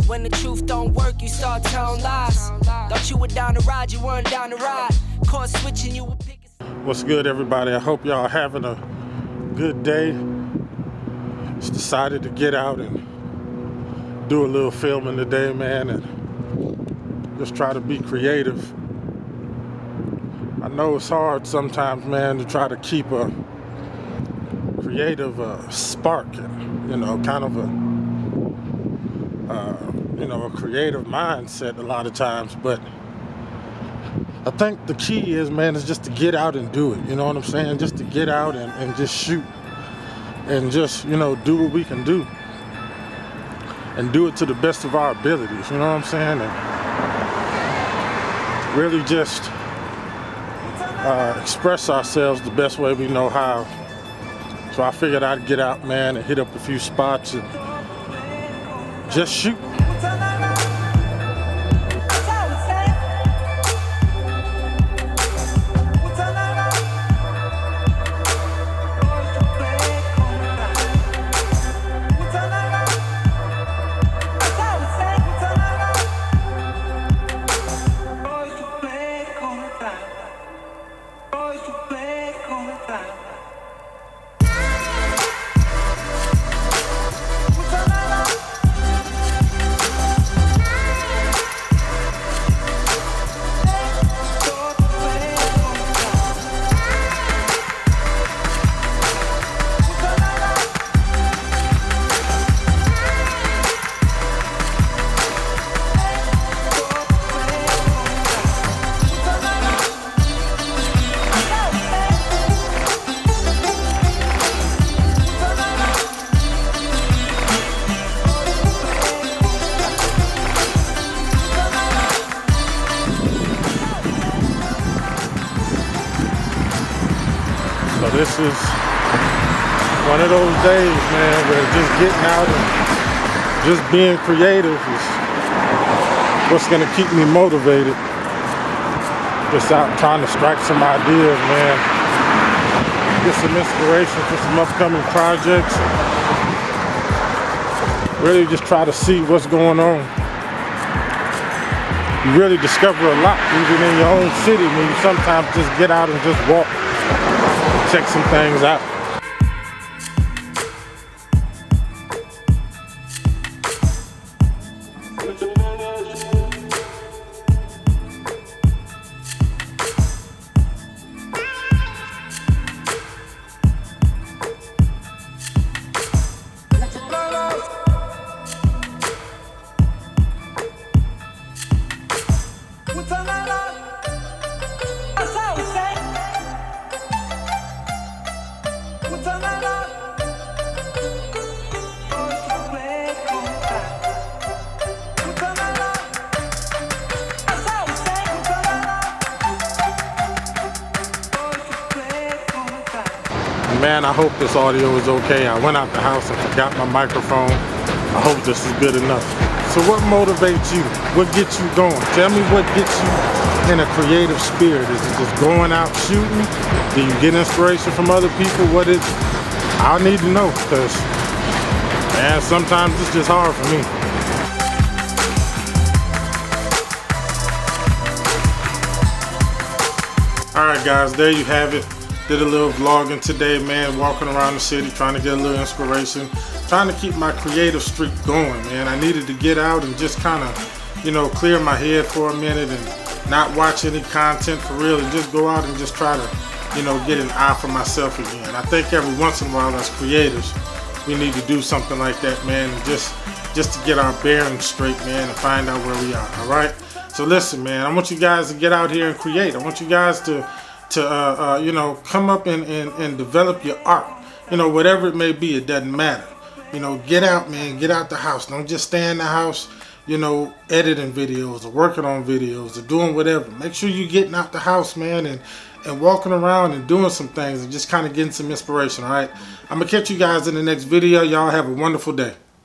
When the truth don't work, you start telling lies. Thought you were down to ride, you weren't down to ride. Caught switching, you were picking. What's good, everybody? I hope y'all having a good day. Just decided to get out and do a little filming today, man, and just try to be creative. I know it's hard sometimes, man, to try to keep a creative spark, you know, kind of a creative mindset a lot of times. But I think the key is, man, is just to get out and do it. You know what I'm saying? Just to get out and just shoot and just, you know, do what we can do and do it to the best of our abilities. You know what I'm saying? And really just express ourselves the best way we know how. So I figured I'd get out, man, and hit up a few spots and just shoot. So this is one of those days, man, where just getting out and just being creative is what's gonna keep me motivated. Just out trying to strike some ideas, man. Get some inspiration for some upcoming projects. Really just try to see what's going on. You really discover a lot even in your own city when you sometimes just get out and just walk. Check some things out. Man, I hope this audio is okay. I went out the house and forgot my microphone. I hope this is good enough. So what motivates you? What gets you going? Tell me what gets you in a creative spirit. Is it just going out shooting? Do you get inspiration from other people? What is it? I need to know, because, man, sometimes it's just hard for me. All right, guys, there you have it. Did a little vlogging today, man, walking around the city, trying to get a little inspiration, trying to keep my creative streak going, man. I needed to get out and just kind of, you know, clear my head for a minute and not watch any content for real, and just go out and just try to, you know, get an eye for myself again. I think every once in a while as creators, we need to do something like that, man, and just to get our bearings straight, man, and find out where we are, all right? So listen, man, I want you guys to get out here and create. I want you guys to you know, come up and develop your art. You know, whatever it may be, it doesn't matter. You know, get out, man, get out the house. Don't just stay in the house, you know, editing videos or working on videos or doing whatever. Make sure you're getting out the house, man, and walking around and doing some things and just kind of getting some inspiration, all right? I'm going to catch you guys in the next video. Y'all have a wonderful day.